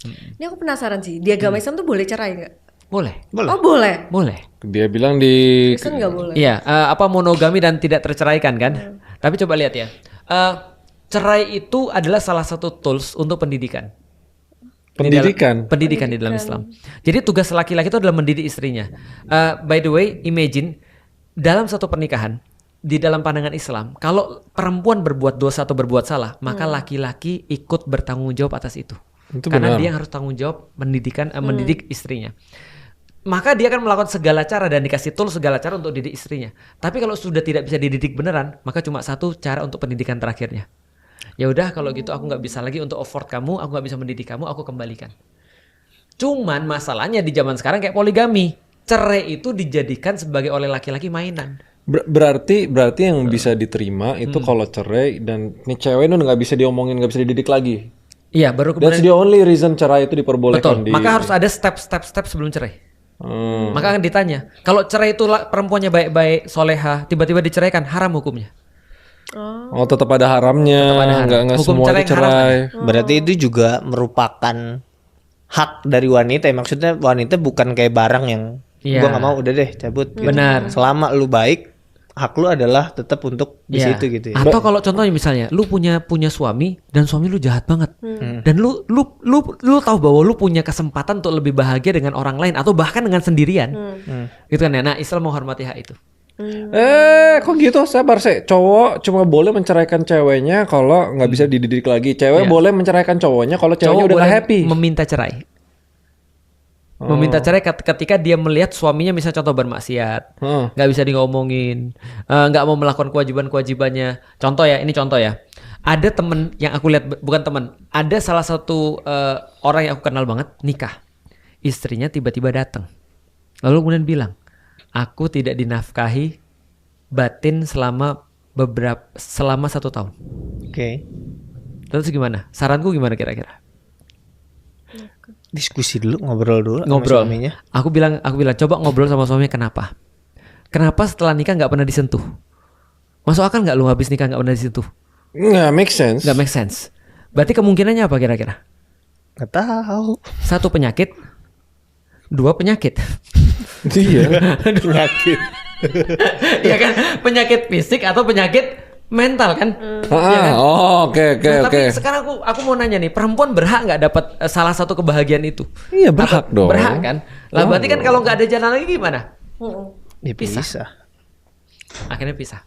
Ini aku penasaran sih, di agama Islam tuh boleh cerai nggak? Boleh. Oh boleh. Boleh. Dia bilang di Kristen nggak boleh. Iya, apa monogami dan tidak terceraikan kan? Tapi coba lihat ya. Cerai itu adalah salah satu tools untuk pendidikan. Pendidikan di dalam Islam. Jadi tugas laki-laki itu adalah mendidik istrinya. By the way, imagine dalam satu pernikahan di dalam pandangan Islam, kalau perempuan berbuat dosa atau berbuat salah, maka laki-laki ikut bertanggung jawab atas itu. Karena benar. dia harus tanggung jawab mendidik istrinya. Maka dia akan melakukan segala cara dan dikasih tool segala cara untuk didik istrinya. Tapi kalau sudah tidak bisa dididik beneran, maka cuma satu cara untuk pendidikan terakhirnya. Ya udah kalau gitu aku nggak bisa lagi untuk afford kamu, aku nggak bisa mendidik kamu, aku kembalikan. Cuman masalahnya di zaman sekarang kayak poligami, cerai itu dijadikan sebagai oleh laki-laki mainan. Berarti yang bisa diterima itu kalau cerai dan nih cewek itu nggak bisa diomongin, nggak bisa dididik lagi. Iya, baru That's the only reason cerai itu diperbolehkan. Betul. Maka harus ada step sebelum cerai. Maka akan ditanya, kalau cerai itu perempuannya baik-baik, soleha, tiba-tiba diceraikan, haram hukumnya. Oh, tetap ada haramnya, nggak Hukum semua cerai itu yang haram cerai. Berarti itu juga merupakan hak dari wanita. Maksudnya wanita bukan kayak barang yang gua nggak mau, udah deh cabut. Gitu. Benar. Selama lu baik, hak lu adalah tetap untuk di situ gitu ya. Atau kalau contohnya misalnya, lu punya suami dan suami lu jahat banget, dan lu tahu bahwa lu punya kesempatan untuk lebih bahagia dengan orang lain atau bahkan dengan sendirian, gitu kan ya. Nah, Islam menghormati hak itu. Kok gitu? Sabar sih. Cowok cuma boleh menceraikan ceweknya kalau nggak bisa dididik lagi. Cewek boleh menceraikan cowoknya kalau ceweknya udah boleh nggak happy. meminta cerai. Meminta cerai ketika dia melihat suaminya misalnya contoh bermaksiat, nggak bisa ngomongin, nggak mau melakukan kewajibannya. Contoh ya, ini contoh ya. Ada temen yang aku lihat, bukan temen, ada salah satu orang yang aku kenal banget nikah, istrinya tiba-tiba datang, lalu kemudian bilang, aku tidak dinafkahi batin selama 1 tahun. Oke. Terus gimana? Saranku gimana kira-kira? Diskusi dulu, ngobrol dulu sama Ngobrol. suaminya. Aku bilang coba ngobrol sama suaminya kenapa? Kenapa setelah nikah nggak pernah disentuh? Masuk akal nggak lu habis nikah nggak pernah disentuh? Nggak make sense. Nggak make sense. Berarti kemungkinannya apa kira-kira? Nggak tahu. 1 penyakit, 2 penyakit. Iya. Penyakit. Iya kan? Penyakit fisik atau penyakit mental kan? Iya kan? Oke. Tapi sekarang aku mau nanya nih, perempuan berhak nggak dapat salah satu kebahagiaan itu? Iya, berhak dong. Berhak kan? Lah berarti kan kalau nggak ada jalan lagi gimana? Ya bisa. Akhirnya pisah.